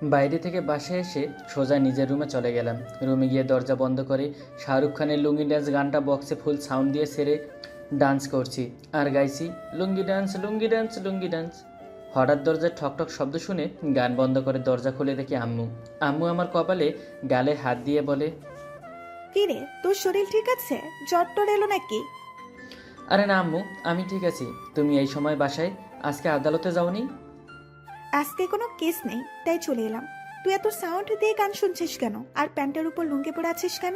বাইরে থেকে বাসায় এসে সোজা নিজের রুমে চলে গেলাম। রুমে গিয়ে দরজা বন্ধ করে শাহরুখ খানের লুঙ্গি ডান্স গানটা বক্সে ফুল সাউন্ড দিয়ে সেরে ডান্স করছি আর গাইছি লুঙ্গি ডান্স লুঙ্গি ডান্স লুঙ্গি ডান্স। হঠাৎ দরজায় ঠকঠক শব্দ শুনে গান বন্ধ করে দরজা খুলে দেখি আম্মু। আম্মু আমার কপালে গালে হাত দিয়ে বলে, কি রে, তোর শরীর ঠিক আছে? জ্বর টর এলো নাকি? আরে না আম্মু, আমি ঠিক আছি। তুমি এই সময় বাসায়? আজকে আদালতে যাওনি? আজকে কোনো কেস নেই, তাই চলে এলাম। তুই এত সাউন্ড দিয়ে গান শুনছিস কেন? আর প্যান্টের উপর লুঙ্গি পরে আছিস কেন?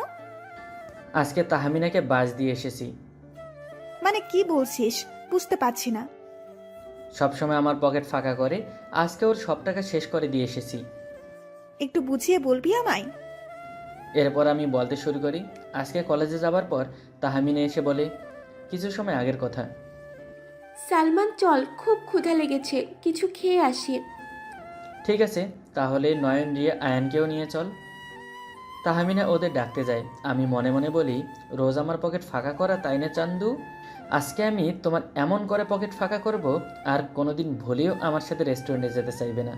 আজকে তাহমিনাকে বাস দিয়ে এসেছি। মানে কি বলছিস? বুঝতে পারছি না। সবসময় আমার পকেট ফাঁকা করে, আজকে ওর সব টাকা শেষ করে দিয়ে এসেছি। একটু বুঝিয়ে বলবি আমায়? এরপর আমি বলতে শুরু করি, আজকে কলেজে যাবার পর তাহমিনা এসে বলে, কিছু সময় আগের কথা। সালমান চল, খুব ক্ষুধা লেগেছে, কিছু খেয়ে আসি। ঠিক আছে, তাহলে নয়ন রিয়া আয়ানকেও নিয়ে চল। তাহমিনা ওদের ডাকতে যায়। আমি মনে মনে বলি, রোজ আমার পকেট ফাঁকা করা তাই না চান্দু? আজকে আমি তোমার এমন করে পকেট ফাঁকা করব, আর কোনোদিন ভুলেও আমার সাথে রেস্টুরেন্টে যেতে চাইবে না।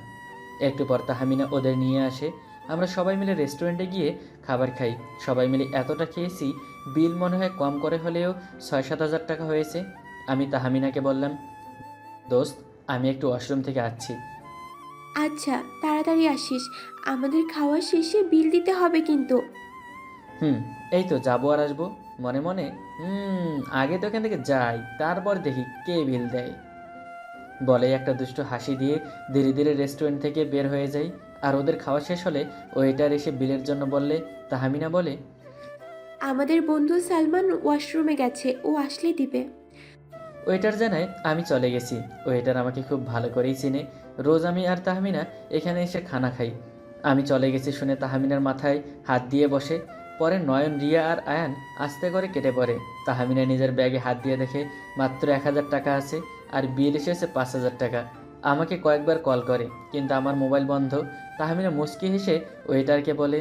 একটু পর তাহমিনা ওদের নিয়ে আসে। আমরা সবাই মিলে রেস্টুরেন্টে গিয়ে খাবার খাই। সবাই মিলে এতটা খেয়েছি, বিল মনে হয় কম করে হলেও 6-7 হাজার টাকা হয়েছে। আমি তাহমিনাকে বললাম, দোস্ত, আমি একটু ওয়াশরুম থেকে আসছি। আচ্ছা, তাড়াতাড়ি আসিস, আমাদের খাওয়া শেষে বিল দিতে হবে কিন্তু। হুম, এই তো যাবো আর আসবো মনে মনে। আগে তো এখান থেকে যাই, তারপর দেখি কে বিল দেয়। বলে একটা দুষ্টু হাসি দিয়ে ধীরে ধীরে রেস্টুরেন্ট থেকে বের হয়ে যাই। আর ওদের খাওয়া শেষ হলে ওয়েটার এসে বিলের জন্য বললে তাহমিনা বলে, আমাদের বন্ধু সালমান ওয়াশরুমে গেছে, ও আসলে দিবে। ওয়েটার জানায় আমি চলে গেছি। ওয়েটার আমাকে খুব ভালো করেই চিনে। রোজ আমি আর তাহমিনা এখানে এসে খানা খাই। আমি চলে গেছি শুনে তাহমিনার মাথায় হাত দিয়ে বসে। পরে নয়ন, রিয়া আর আয়ান আস্তে করে কেটে পড়ে। তাহমিনা নিজের ব্যাগে হাত দিয়ে দেখে মাত্র 1,000 টাকা আছে, আর বিল এসেছে 5,000 টাকা। আমাকে কয়েকবার কল করে, কিন্তু আমার মোবাইল বন্ধ। তাহমিনা মুচকি হেসে ওয়েটারকে বলে,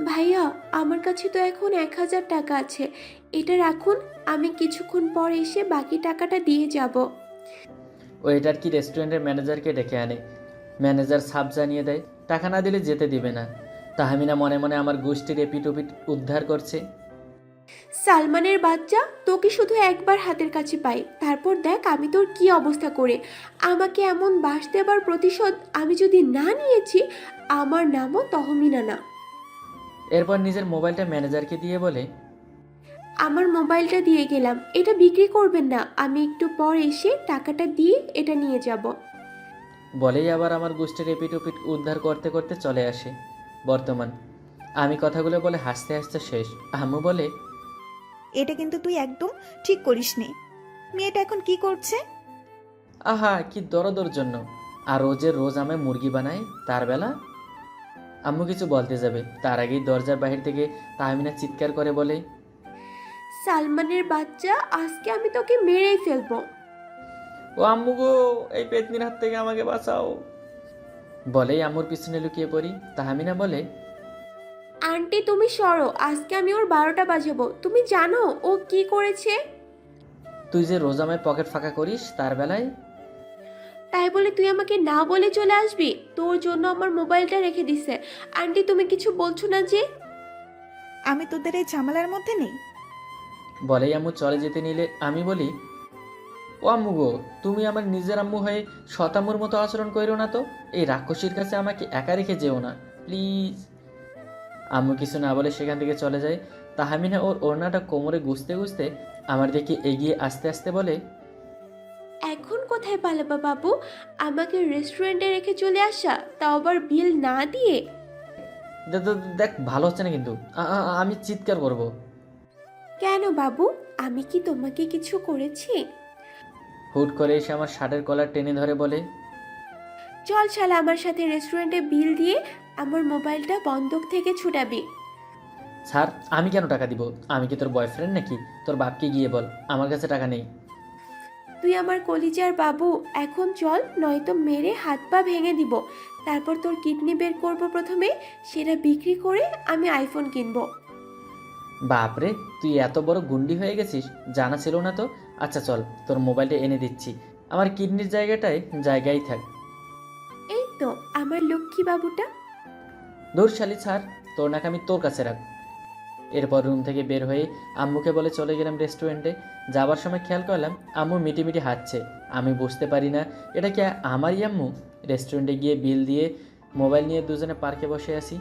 ভাইয়া, আমার কাছে তো এখন 1,000 টাকা আছে, এটা রাখুন, আমি কিছুক্ষণ পর এসে বাকি টাকাটা দিয়ে যাব। ওয়েটার কি রেস্টুরেন্টের ম্যানেজারকে ডেকে আনে। ম্যানেজার সাপ জানিয়ে দেয় টাকা না দিলে যেতে দিবে না। তাহমিনা মনে মনে আমার গোষ্ঠীর এপিটুপিট উদ্ধার করছে। সালমানের বাচ্চা, তোকে শুধু একবার হাতের কাছে পাই, তারপর দেখ আমি তোর কি অবস্থা করে। আমাকে এমন বাস দেবার প্রতিশোধ আমি যদি না নিয়েছি, আমার নামও তহমিনা না। এরপর নিজের মোবাইলটা ম্যানেজারকে দিয়ে বলে, আমার মোবাইলটা দিয়ে গেলাম, এটা বিক্রি করবেন না, আমি একটু পর এসে টাকাটা দিয়ে এটা নিয়ে যাব। বলেই আবার আমার গোষ্ঠীর এপিটুপিট উদ্ধার করতে করতে চলে আসে। বর্তমান আমি কথাগুলো বলে হাসতে হাসতে শেষ। আম্মু বলে, এটা কিন্তু তুই একদম ঠিক করিসনি। মেয়েটা এখন কি করছে? আহা কি দরদর জন্য। আর ও যে রোজ আমায় মুরগি বানায়, তার বেলা। আম্মু কিছু বলতে যাবে, তার আগেই দরজার বাহির থেকে তাহমিনা চিৎকার করে বলে, সালমানের বাচ্চা, আজকে আমি তোকে মেরেই ফেলবো। ও আম্মু গো, এই পেতনির হাত থেকে আমাকে বাঁচাও। বলেই আম্মুর পিছনে লুকিয়ে পড়ি। তাহমিনা বলে, আন্টি তুমি সরো, আজকে আমি ওর 12টা বাজাবো। তুমি জানো ও কি করেছে? তুই যে রোজ আমায় পকেট ফাঁকা করিস, তার বেলায়। তাই বলে তুই আমাকে না বলে চলে আসবি? তোর জন্য আমার মোবাইলটা রেখে দিছে। আন্টি তুমি কিছু বলছো না যে? আমি তোদের এই ঝামেলার মধ্যে নেই। বলেই আম্মু চলে যেতে নিলে আমি বলি, ও আম্মু গো, তুমি আমার নিজের আম্মু হয়ে শতাম্মুর মতো আচরণ করো না তো। এই রাক্ষসীর কাছে আমাকে একা রেখে যেও না প্লিজ। আম্মু কিছু না বলে সেখান থেকে চলে যায়। তাহমিনা ওর ওড়নাটা কোমরে গুজতে গুজতে আমার দিকে এগিয়ে আস্তে আস্তে বলে, এখন কোথায় পালাবা বাবু? আমাকে রেস্টুরেন্টে রেখে চলে আসা, তাও আবার বিল না দিয়ে। দেখ ভালো হচ্ছে না কিন্তু, আমি চিৎকার করব। কেন বাবু, আমি কি তোমাকে কিছু করেছি? হুট করে এসে আমার শার্টের কলার টেনে ধরে বলে, চল শালা আমার সাথে রেস্টুরেন্টে বিল দিয়ে আমার মোবাইলটা বন্ধক থেকে ছুটাবি। স্যার আমি কেন টাকা দিব? আমি কি তোর বয়ফ্রেন্ড নাকি? তোর বাপকে গিয়ে বল আমার কাছে টাকা নেই। তুই আমার কলিজার বাবু, এখন চল, নয়তো মেরে হাত পা ভেঙে দিব। তারপর তোর কিডনি বের করব প্রথমে, সেটা বিক্রি করে আমি আইফোন কিনবো। বাপরে, তুই এত বড় গুন্ডি হয়ে গেছিস, জানা ছিল না তো। আচ্ছা চল, তোর মোবাইলটা এনে দিচ্ছি। আমার কিডনির জায়গাটায় জায়গায় থাক। এই তো আমার লক্ষ্মী বাবুটা। ধুর শালি ছাড়, তোর নাক আমি তোর কাছে রাখ। এরপর রুম থেকে বের হয়ে আম্মুকে বলে চলে গেলাম রেস্টুরেন্টে। যাবার সময় খেয়াল করলাম আম্মু মিটি মিটি হাঁটছে। আমি বুঝতে পারি না এটা কি আমারই আম্মু। রেস্টুরেন্টে গিয়ে বিল দিয়ে মোবাইল নিয়ে দুজনে পার্কে বসে আছি।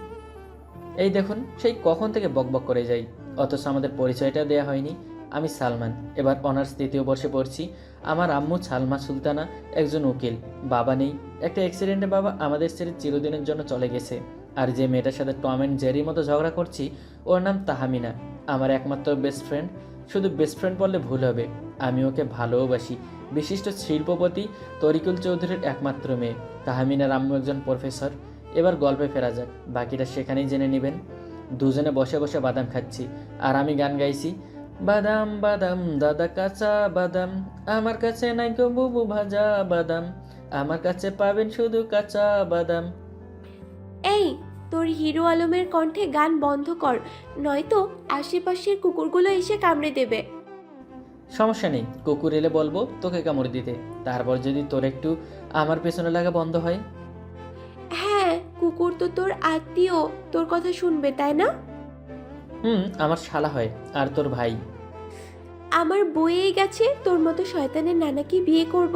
এই দেখুন, সেই কখন থেকে বকবক করে যাই, অথচ আমাদের পরিচয়টা দেয়া হয়নি। আমি সালমান, এবার অনার্স 3য় বর্ষে পড়ছি। আমার আম্মু সালমা সুলতানা, একজন উকিল। বাবা নেই, একটা অ্যাক্সিডেন্টে বাবা আমাদের ছেড়ে চিরদিনের জন্য চলে গেছে। আর যে মেয়েটার সাথে টম অ্যান্ড জেরির মতো ঝগড়া করছি, ওর নাম তাহমিনা, আমার একমাত্র বেস্ট ফ্রেন্ড। শুধু বেস্ট ফ্রেন্ড বললে ভুল হবে, আমি ওকে ভালোবাসি। বিশিষ্ট শিল্পপতি তরিকুল চৌধুরীর একমাত্র মেয়ে। তাহমিনার আম্মু একজন প্রফেসর। এবার গল্পে ফেরা যাক, বাকিটা সেখানেই জেনে নেবেন। দুজনে বসে বসে বাদাম খাচ্ছি, আর আমি গান গাইছি। বাদাম বাদাম দাদা কাঁচা বাদাম, আমার কাছে নাই গো বুবু ভাজা বাদাম, আমার কাছে পাবেন শুধু কাঁচা বাদাম। এই, তোর হিরো আলমের কণ্ঠে গান বন্ধ কর, নয়তো আশেপাশের কুকুরগুলো এসে কামড়ে দেবে। সমস্যা নেই, কুকুর এলে বলবো তোকে কামড় দিতে, তারপর যদি তোর একটু আমার পেছনে লাগা বন্ধ হয়। হ্যাঁ, কুকুর তো তোর আত্মীয়, তোর কথা শুনবে তাই না? আমার শালা হয়। আর তোর ভাই? আমার বইয়েই গেছে তোর মতো শয়তানের নানাকে বিয়ে করব।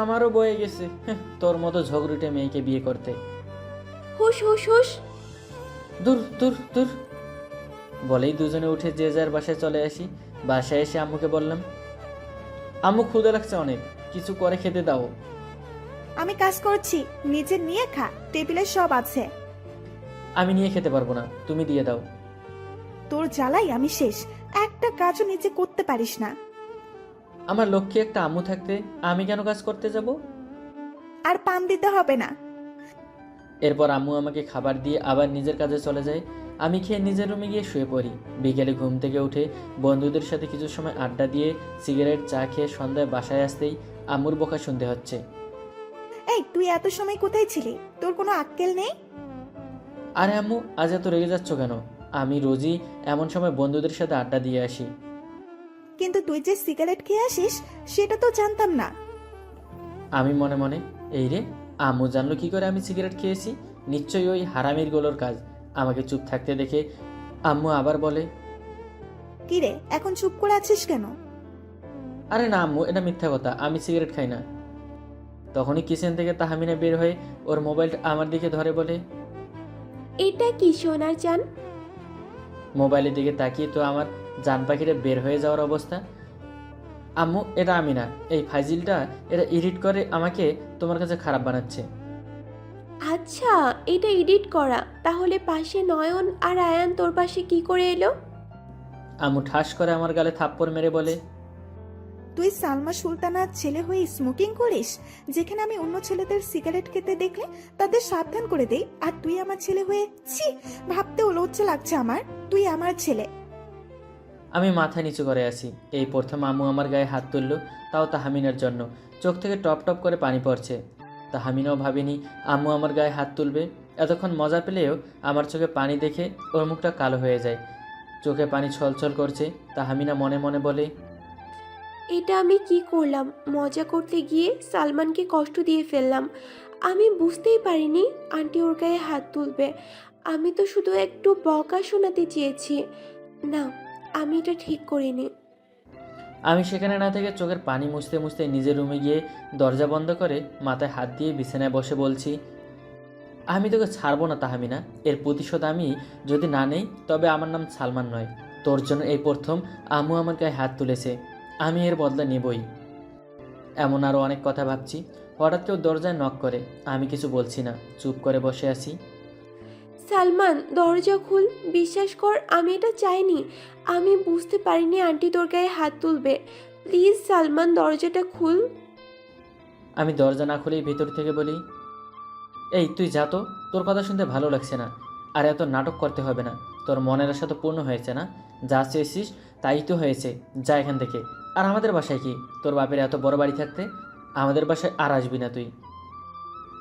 আমারও বয়ে গেছে তোর মতো ঝগড়ুটে মেয়েকে বিয়ে করতে। হুশ হুশ হুশ। দূর দূর দূর বলেই দুজনে উঠে যে যার বাসায় চলে আসি। বাসায় এসে আম্মুকে বললাম, আম্মু ক্ষুধা লাগছে অনেক, কিছু করে খেতে দাও। আমি কাজ করছি, নিজে নিয়ে খা, টেবিলে সব আছে। আমি নিয়ে খেতে পারবো না, তুমি দিয়ে দাও। তোর জ্বালাই আমি শেষ, একটা কাজও নিজে করতে পারিস না। আমার লক্ষ্যে একটা আম্মু থাকতে আমি কেন কাজ করতে যাব? আর পান দিতে হবে না। এরপর আম্মু আমাকে খাবার দিয়ে আবার নিজের কাজে চলে যায়। আমি খেয়ে নিজের রুমে গিয়ে শুয়ে পড়ি। বিকেলে ঘুম থেকে উঠে বন্ধুদের সাথে কিছু সময় আড্ডা দিয়ে সিগারেট চা খেয়ে সন্ধ্যায় বাসায় আসতেই আম্মুর বকা শুনতে হচ্ছে। এই তুই এত সময় কোথায় ছিলি? তোর কোনো আক্কেল নেই? আরে আম্মু, আজ এত রেগে যাচ্ছ কেন? আমি রোজই এমন সময় বন্ধুদের সাথে আড্ডা দিয়ে আসি। কিন্তু তুই যে সিগারেট খেয়ে আসিস সেটা তো জানতাম না। আমি মনে মনে, এই রে, আম্মু জানলো কি করে আমি সিগারেট খেয়েছি? নিশ্চয়ই ওই হারামির গোলোর কাজ। আমাকে চুপ থাকতে দেখে আম্মু আবার বলে, কি রে, এখন চুপ করে আছিস কেন? আরে না আম্মু, এটা মিথ্যা কথা, আমি সিগারেট খাই না। তখনই কিচেন থেকে তাহমিনা বের হয়ে ওর মোবাইলটা আমার দিকে ধরে বলে, এটা কি সোনার চান? মোবাইলের দিকে তাকিয়ে তো আমার জান পাখিটা বের হয়ে যাওয়ার অবস্থা। আম্মু, এটা আমি না, এই ফাইজিলটা এটা এডিট করে আমাকে তোমার কাছে খারাপ বানাচ্ছে। আচ্ছা, এটা এডিট করা, তাহলে পাশে নয়ন আর আয়ান তোর পাশে কি করে এলো? আম্মু ঠাস করে আমার গালে থাপ্পড় মেরে বলে, তুই সালমা সুলতানার ছেলে হয়ে স্মোকিং করিস, যেখানে আমি অন্য ছেলেদের সিগারেট খেতে দেখলে তাদের সাবধান করে দেই, আর তুই আমার ছেলে হয়ে, ছি, ভাবতেও লজ্জা লাগছে আমার, তুই আমার ছেলে। আমি মাথা নিচু করে আছি। এই প্রথম আম্মু আমার গায়ে হাত তুলল, তাও তাহমিনার জন্য। চোখ থেকে টপ টপ করে পানি পড়ছে। তাহমিনাও ভাবিনি আম্মু আমার গায়ে হাত তুলবে। এতক্ষণ মজা পেলেও আমার চোখে পানি দেখে ওর মুখটা কালো হয়ে যায়, চোখে পানি ছলছল করছে। তাহমিনা মনে মনে বলে, এটা আমি কি করলাম? মজা করতে গিয়ে সালমানকে কষ্ট দিয়ে ফেললাম। আমি বুঝতেই পারিনি আন্টি ওর গায়ে হাত তুলবে। আমি তো শুধু একটু বকা শোনাতে চেয়েছি। না, আমি এটা ঠিক করিনি। আমি সেখানে না থেকে চোখের পানি মুছতে মুছতে নিজের রুমে গিয়ে দরজা বন্ধ করে মাথায় হাত দিয়ে বিছানায় বসে বলছি, আমি তোকে ছাড়বো না তাহমিনা। এর প্রতিশোধ আমি যদি না নেই তবে আমার নাম সালমান নয়। তোর জন্য এই প্রথম আম্মু আমার গায়ে হাত তুলেছে, আমি এর বদলা নেবই। এমন আরও অনেক কথা ভাবছি। হঠাৎ কেউ দরজায় নক করে। আমি কিছু বলছি না, চুপ করে বসে আছি। সালমান, দরজা খুল, বিশ্বাস কর আমি এটা চাইনি। আমি বুঝতে পারিনি আন্টি তোর গায়ে হাত তুলবে। প্লিজ সালমান, দরজাটা খুল। আমি দরজা না খুলেই ভেতর থেকে বলি, এই তুই যা তো, তোর কথা শুনতে ভালো লাগছে না। আর এত নাটক করতে হবে না, তোর মনের আশা তো পূর্ণ হয়েছে না? যা চেয়েছিস তাই তো হয়েছে, যা এখান থেকে। আর আমাদের বাসায় কি, তোর বাপের এত বড় বাড়ি থাকতে আমাদের বাসায় আর আসবি না তুই।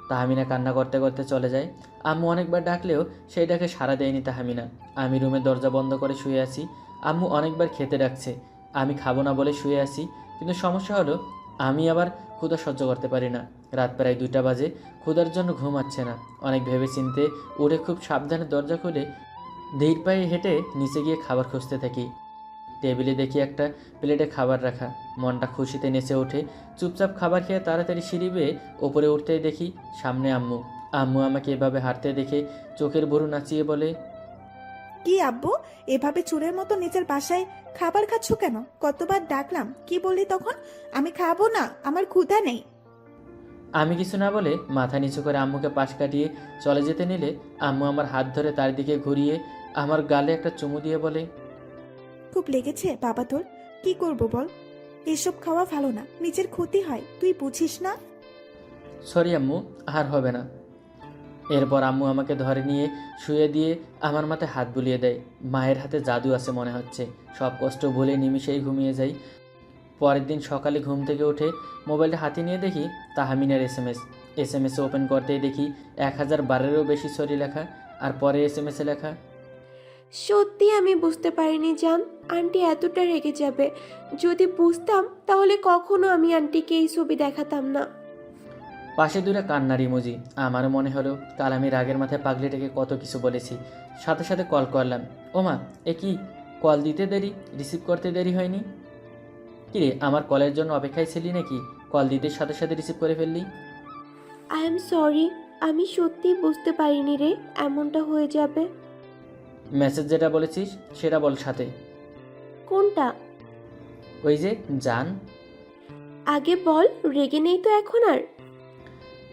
তাহমিনা কান্না করতে করতে চলে যায়। আম্মু অনেকবার ডাকলেও সেই ডাকে সাড়া দেয়নি তাহমিনা। আমি রুমে দরজা বন্ধ করে শুয়ে আছি। আম্মু অনেকবার খেতে ডাকছে, আমি খাবো না বলে শুয়ে আছি। কিন্তু সমস্যা হলো আমি আবার ক্ষুধা সহ্য করতে পারি না। রাত প্রায় 2টা বাজে। ক্ষুধার জন্য ঘুমাচ্ছে না। অনেক ভেবে চিনতে উঠে খুব সাবধানে দরজা খুলে ধীর পায়ে হেঁটে নিচে গিয়ে খাবার খুঁজতে থাকি। টেবিলে দেখি একটা প্লেটে খাবার রাখা। মনটা খুশিতে নেচে ওঠে। চুপচাপ খাবার খেয়ে তাড়াতাড়ি সিঁড়ি বেয়ে ওপরে উঠতেই দেখি সামনে আম্মু। আম্মু আমাকে এভাবে হাঁটতে দেখে চোখের ভুরু নাচিয়ে বলে, কি আব্বু, এভাবে চোরের মতো নিজের বাসায় খাবার খাচ্ছ কেন? কতবার ডাকলাম, কি বললি তখন? আমি খাবো না, আমার ক্ষুধা নেই। আমি কিছু না বলে মাথা নিচু করে আম্মুকে পাশ কাটিয়ে চলে যেতে নিলে আম্মু আমার হাত ধরে তার দিকে ঘুরিয়ে আমার গালে একটা চুমু দিয়ে বলে, খুব লেগেছে বাবা তোর? কি করব বল? এসব খাওয়া ভালো না, নিজের ক্ষতি হয়, তুই বুঝিস না? সরি আম্মু, আর হবে না। এরপর আম্মু আমাকে ধরে নিয়ে শুয়ে দিয়ে আমার মাথায় হাত বুলিয়ে দেয়। মায়ের হাতে জাদু আছে মনে হচ্ছে। সব কষ্ট ভুলে নিমিষেই ঘুমিয়ে যাই। পরের দিন সকালে ঘুম থেকে উঠে মোবাইলটা হাতে নিয়ে দেখি তাহমিনার এসএমএস ওপেন করতেই দেখি 1012-এরও বেশি সরি লেখা। আর পরে এসএমএসে লেখা, সত্যি আমি বুঝতে পারিনি জান, আন্টি এতটা রেগে যাবে। যদি বুঝতাম তাহলে কখনো আমি আন্টিকে এই ছবি দেখাতাম না। পাশে দূরে কান্নার ইমোজি। আমারও মনে হলো কাল আমি রাগের মাথায় পাগলিটাকে কত কিছু বলেছি। সাথে সাথে কল করলাম। ওমা, এ কি, কল দিতে দেরি, রিসিভ করতে দেরি হয়নি? কিরে, আমার কলের জন্য অপেক্ষায় ছিলি নাকি? কল দিতে সাথে সাথে রিসিভ করে ফেললি। আই এম সরি, আমি সত্যি বুঝতে পারিনি রে এমনটা হয়ে যাবে। মেসেজ যেটা বলেছিস সেটা বল সাথে। কোনটা? ওই যে জান। আগে বল, রেগে নেই তো এখন আর?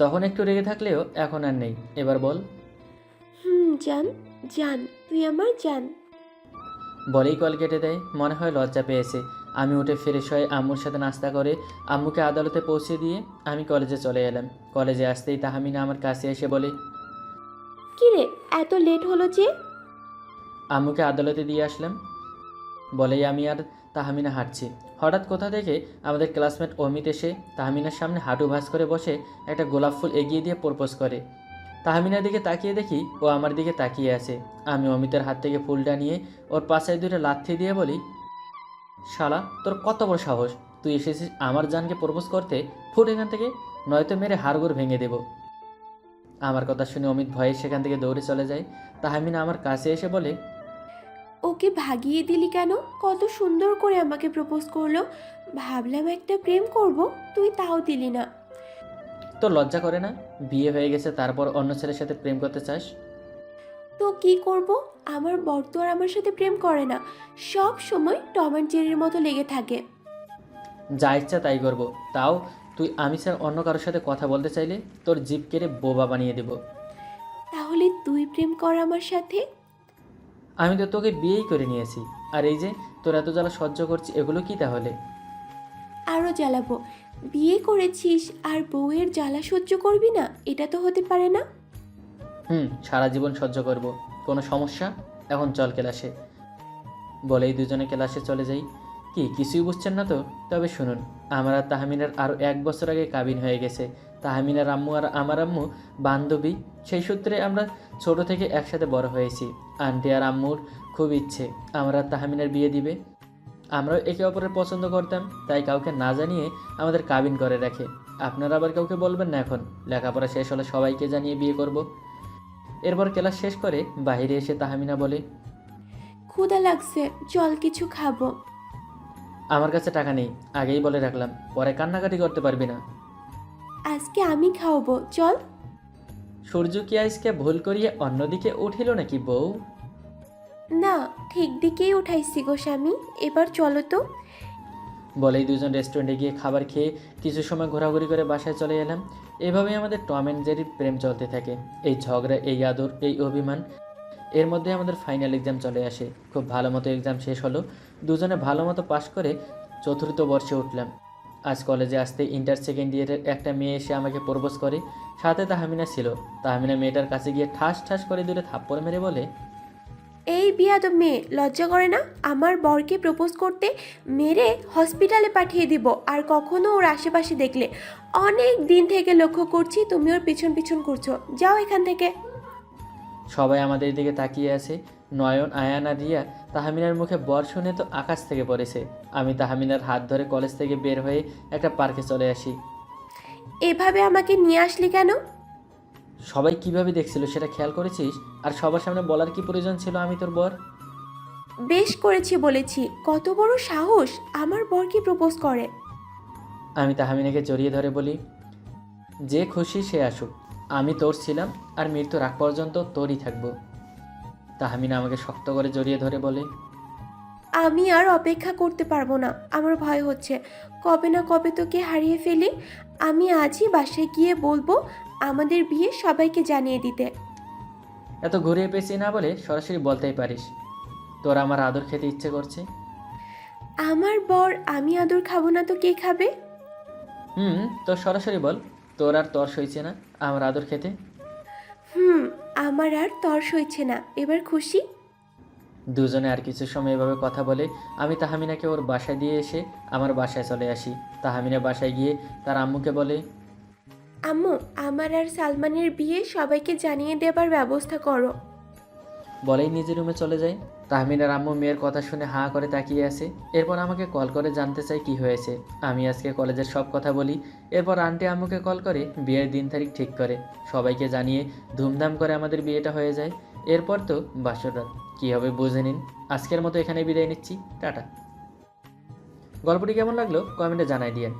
তখন একটু রেগে থাকলেও এখন আর নেই, এবার বল। জান, জান, তুই আমার জান। বলেই কল কেটে দেয়। মনে হয় লজ্জা পেয়েছে। আমি উঠে ফ্রেশ হয়ে আম্মুর সাথে নাস্তা করে আম্মুকে আদালতে পৌঁছে দিয়ে আমি কলেজে চলে এলাম। কলেজে আসতেই তাহমিনা আমার কাছে এসে বলে, কি রে, এত লেট হলো যে? আম্মুকে আদালতে দিয়ে আসলাম। বলেই আমি আর তাহমিনা হাঁটছি। হঠাৎ কোথা থেকে আমাদের ক্লাসমেট অমিত এসে তাহমিনার সামনে হাঁটু ভাঁজ করে বসে একটা গোলাপ ফুল এগিয়ে দিয়ে প্রপোজ করে। তাহমিনার দিকে তাকিয়ে দেখি ও আমার দিকে তাকিয়ে আছে। আমি অমিতের হাত থেকে ফুলটা নিয়ে ওর পাশে দুটো লাথি দিয়ে বলি, শালা, তোর কত বড় সাহস! তুই এসেছিস আমার জানকে প্রপোজ করতে? ফুট এখান থেকে, নয়তো মেরে হাড়গোড় ভেঙে দেব। আমার কথা শুনে অমিত ভয়ে সেখান থেকে দৌড়ে চলে যায়। তাহমিনা আমার কাছে এসে বলে, ওকে ভাগিয়ে দিলি কেন? কত সুন্দর করে আমাকে প্রপোজ করলো। ভাবলাম একটা প্রেম করব, তুই তাও দিলি না। তোর লজ্জা করে না? বিয়ে হয়ে গেছে তারপর অন্য ছেলের সাথে প্রেম করতে চাস? তো কি করব? আমার বর তো আর আমার সাথে প্রেম করে না, সব সময় টম অ্যান্ড জেরির মতো লেগে থাকে। যা ইচ্ছা তাই করবো। তাও তুই আমি স্যার অন্য কারোর সাথে কথা বলতে চাইলে তোর জিভ কেটে বোবা বানিয়ে দেব। তাহলে তুই প্রেম কর আমার সাথে। আমি তো তোকে বিয়েই করে নিয়েছি। আর এই যে তোর এত জ্বালা সহ্য করছি, এগুলো কি তাহলে? আরও জ্বালাবো। বিয়ে করেছিস আর বউয়ের জ্বালা সহ্য করবি না? এটা তো হতে পারে না। সারা জীবন সহ্য করব। কোনো সমস্যা? এখন চল ক্লাসে। বলেই দুজনে ক্লাসে চলে যাই। কি কিছুই বুঝছেন না তো? তবে শুনুন, আমার আর তাহমিনার আরও 1 বছর আগে কাবিন হয়ে গেছে। তাহমিনার আম্মু আর আমার আম্মু বান্ধবী। সেই সূত্রে আমরা ছোট থেকে একসাথে বড় হয়েছি। আন্টি আর আম্মুর খুব ইচ্ছে আমার আর তাহমিনার বিয়ে দিবে। আমরাও একে অপরের পছন্দ করতাম, তাই কাউকে না জানিয়ে আমাদের কাবিন করে রাখে। আপনারা আবার কাউকে বলবেন না। এখন লেখাপড়া শেষ হলে সবাইকে জানিয়ে বিয়ে করব। এরপর ক্লাস শেষ করে বাইরে এসে তাহমিনা বলে, ক্ষুধা লাগছে, চল কিছু খাবো। আমার কাছে টাকা নেই, আগেই বলে রাখলাম, পরে কান্নাকাটি করতে পারবি না। আজকে আমি খাওয়াবো, চল। সূর্য কি আজকে ভুল করিয়ে অন্যদিকে উঠিল নাকি বউ? না, ঠিক দিকেই উঠাইছি গো স্বামী, এবার চলো তো। বলেই দুজন রেস্টুরেন্টে গিয়ে খাবার খেয়ে কিছু সময় ঘোরাঘুরি করে বাসায় চলে এলাম। এভাবেই আমাদের টম অ্যান্ড জেরির প্রেম চলতে থাকে। এই ঝগড়া, এই আদর, এই অভিমান, এর মধ্যে আমাদের ফাইনাল এক্সাম চলে আসে। খুব ভালো মতো এক্সাম শেষ হলো। দুজনে ভালো মতো পাশ করে চতুর্থ বর্ষে উঠলাম। আজ কলেজে আসতে ইন্টার সেকেন্ড ইয়ারের একটা মেয়ে এসে আমাকে প্রপোজ করে। সাথে তাহমিনা ছিল। তাহমিনা মেয়েটার কাছে গিয়ে ঠাস ঠাস করে দূরে থাপ্পড় মেরে বলে, এই বিয়াদব মেয়ে, লজ্জা করে না? আমার বরকে প্রপোজ করতে মেরে হসপিটালে পাঠিয়ে দিব। আর কখনো ওর আশেপাশে দেখলে, অনেক দিন থেকে লক্ষ্য করছি তুমি ওর পিছন পিছন করছো, যাও এখান থেকে। সবাই আমাদের দিকে তাকিয়ে আছে। নয়ন, আয়ান আর রিয়া তাহমিনার মুখে বর শুনে তো আকাশ থেকে পড়েছে। আমি তাহমিনার হাত ধরে কলেজ থেকে বের হয়ে একটা পার্কে চলে আসি। এভাবে আমাকে নিয়ে আসলি কেন? সবাই কিভাবে দেখছিল সেটা খেয়াল করেছিস? আর সবার সামনে বলার কি প্রয়োজন ছিল আমি তোর বর? বেশ করেছি বলেছি। কত বড় সাহস আমার বরকে প্রপোজ করে। আমি তাহমিনাকে জড়িয়ে ধরে বলি, যে খুশি সে আসুক, আমি তোর ছিলাম আর মৃত্যুর আগ পর্যন্ত তোরই থাকবো। তাহমিনা আমাকে শক্ত করে জড়িয়ে ধরে বলে, আমি আর অপেক্ষা করতে পারবো না। আমার ভয় হচ্ছে কবে না কবে তোকে হারিয়ে ফেলি। আমি আজই বাসায় গিয়ে বলবো আমাদের বিয়ে সবাইকে জানিয়ে দিতে। এত ঘুরিয়ে পেঁচিয়ে না বলে সরাসরি বলতেই পারিস, তোর আমার আদর খেতে ইচ্ছে করছে। আমার বর আমি আদর খাবো না তো কে খাবে? তোর সরাসরি বল, তোর আর তর সইছে না আমার আদর খেতে। আমার আর তর সইছে না। এবার খুশি? দুজনে আর কিছু সময় এভাবে কথা বলে আমি তাহমিনাকে ওর বাসায় দিয়ে এসে আমার বাসায় চলে আসি। তাহমিনা বাসায় গিয়ে তার আম্মুকে বলে, আম্মু, আমার আর সালমানের বিয়ে সবাইকে জানিয়ে দেবার ব্যবস্থা করো। বলেই নিজের রুমে চলে যায়। তাহমিনার আম্মু মেয়ের কথা শুনে হাঁ করে তাকিয়ে আছে। এরপর আমাকে কল করে জানতে চাই কি হয়েছে। আমি আজকে কলেজের সব কথা বলি। এরপর আন্টি আম্মুকে কল করে বিয়ের দিন তারিখ ঠিক করে সবাইকে জানিয়ে ধুমধাম করে আমাদের বিয়েটা হয়ে যায়। এরপর তো বাসর রাত, কী হবে বুঝে নিন। আজকের মতো এখানে বিদায় নিচ্ছি, টাটা। গল্পটি কেমন লাগলো কমেন্টে জানাই দিয়েন।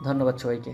ধন্যবাদ সবাইকে।